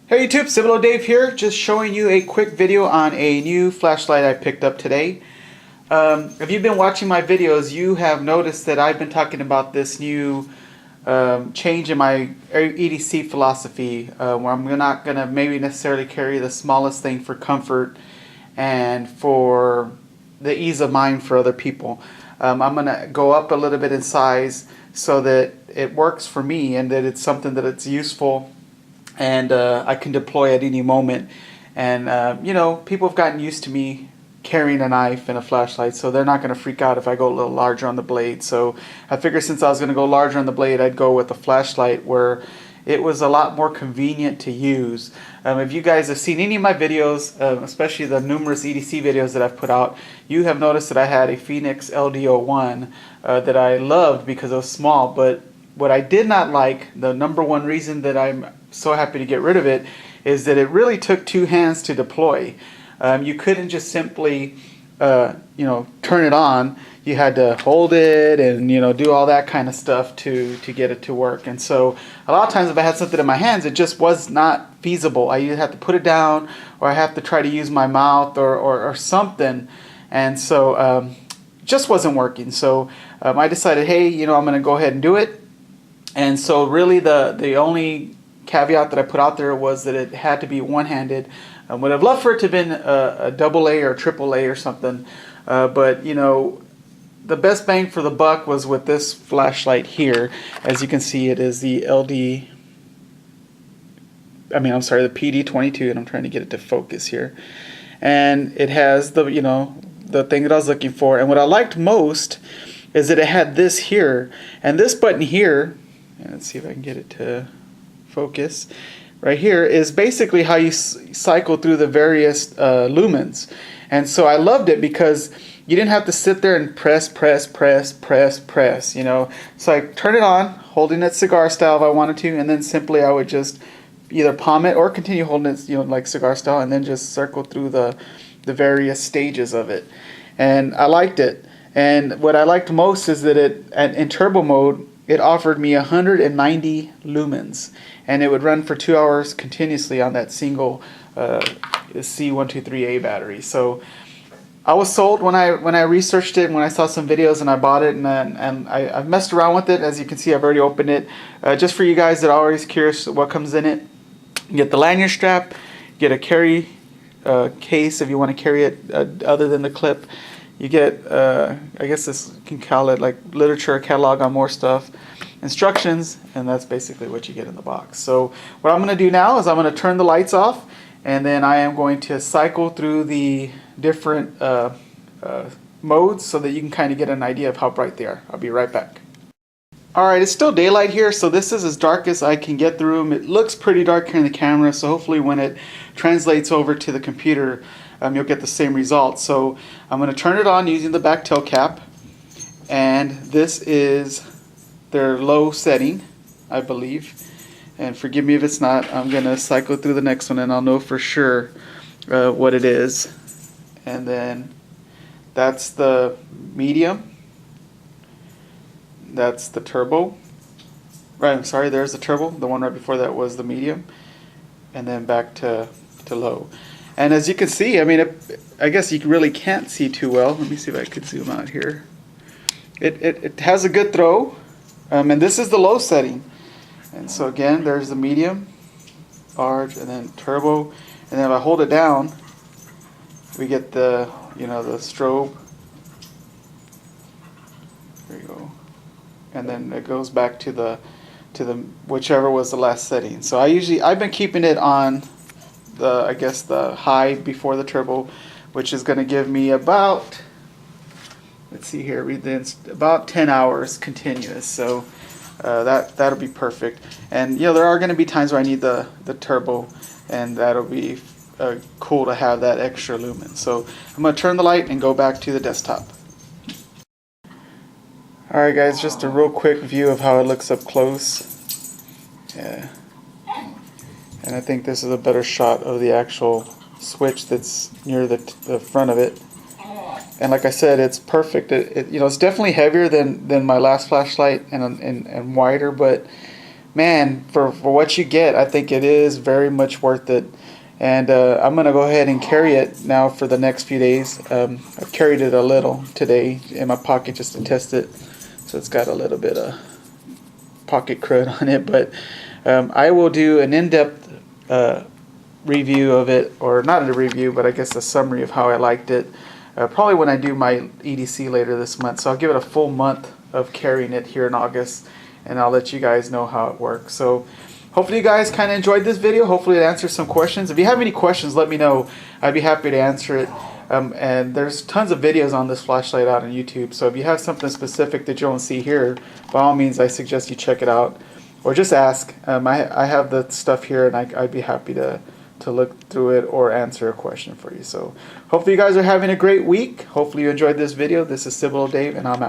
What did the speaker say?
Hey YouTube, Civilo Dave here, just showing you a quick video on a new flashlight I picked up today. If you've been watching my videos, you have noticed that I've been talking about this new change in my EDC philosophy, where I'm not going to maybe necessarily carry the smallest thing for comfort and for the ease of mind for other people. I'm going to go up a little bit in size so that it works for me and that it's something that it's useful and I can deploy at any moment. And you know, people have gotten used to me carrying a knife and a flashlight, so they're not going to freak out if I go a little larger on the blade. So I figured since I was going to go larger on the blade, I'd go with a flashlight where it was a lot more convenient to use. If you guys have seen any of my videos, especially the numerous EDC videos that I've put out, you have noticed that I had a Fenix PD22 that I loved because it was small. But what I did not like, the number one reason that I'm so happy to get rid of it, is that it really took two hands to deploy. You couldn't just simply turn it on. You had to hold it and do all that kind of stuff to get it to work. And so a lot of times if I had something in my hands, it just was not feasible. I either have to put it down or I have to try to use my mouth or something. And so just wasn't working. So I decided, hey, I'm going to go ahead and do it. And so really the only caveat that I put out there was that it had to be one-handed. Would have loved for it to have been a AA or AAA or something, but the best bang for the buck was with this flashlight here. As you can see, it is the the PD22, and I'm trying to get it to focus here. And it has the thing that I was looking for. And what I liked most is that it had this here, and this button here, and let's see if I can get it to focus. Right here is basically how you cycle through the various lumens. And so I loved it because you didn't have to sit there and press. So I turn it on, holding it cigar style if I wanted to, and then simply I would just either palm it or continue holding it, like cigar style, and then just circle through the various stages of it. And I liked it. And what I liked most is that in turbo mode, it offered me 190 lumens, and it would run for 2 hours continuously on that single C123A battery. So I was sold when I researched it, and when I saw some videos and I bought it, and I've messed around with it. As you can see, I've already opened it. Just for you guys that are always curious what comes in it, you get the lanyard strap, get a carry case if you want to carry it other than the clip. You get, I guess this can call it like literature, catalog on more stuff, instructions, and that's basically what you get in the box. So what I'm going to do now is I'm going to turn the lights off, and then I am going to cycle through the different modes so that you can kind of get an idea of how bright they are. I'll be right back. Alright, it's still daylight here, so this is as dark as I can get the room. It looks pretty dark here in the camera, so hopefully when it translates over to the computer, you'll get the same result. So I'm going to turn it on using the back tail cap, and this is their low setting, I believe. And forgive me if it's not. I'm going to cycle through the next one and I'll know for sure what it is. And then that's the medium. That's the turbo. Right, I'm sorry, there's the turbo. The one right before that was the medium. And then back to low. And as you can see, I mean, I guess you really can't see too well. Let me see if I could zoom out here. It has a good throw, and this is the low setting. And so again, there's the medium, large, and then turbo. And then if I hold it down, we get the the strobe. There you go. And then it goes back to the whichever was the last setting. So I've been keeping it on the high before the turbo, which is going to give me about, let's see here, about 10 hours continuous. So that'll be perfect. And there are going to be times where I need the turbo, and that'll be cool to have that extra lumen. So I'm going to turn the light and go back to the desktop. Alright guys, just a real quick view of how it looks up close. Yeah. And I think this is a better shot of the actual switch that's near the front of it. And like I said, it's perfect. It's definitely heavier than my last flashlight and wider, but man, for what you get, I think it is very much worth it. And I'm going to go ahead and carry it now for the next few days. I've carried it a little today in my pocket just to test it. So it's got a little bit of pocket crud on it. But I will do an in-depth review of it, or not a review, but I guess a summary of how I liked it. Probably when I do my EDC later this month. So I'll give it a full month of carrying it here in August, and I'll let you guys know how it works. So hopefully you guys kind of enjoyed this video. Hopefully it answers some questions. If you have any questions, let me know. I'd be happy to answer it. And there's tons of videos on this flashlight out on YouTube. So if you have something specific that you don't see here, by all means, I suggest you check it out. Or just ask. I have the stuff here, and I'd be happy to look through it or answer a question for you. So hopefully you guys are having a great week. Hopefully you enjoyed this video. This is Civil Dave, and I'm out.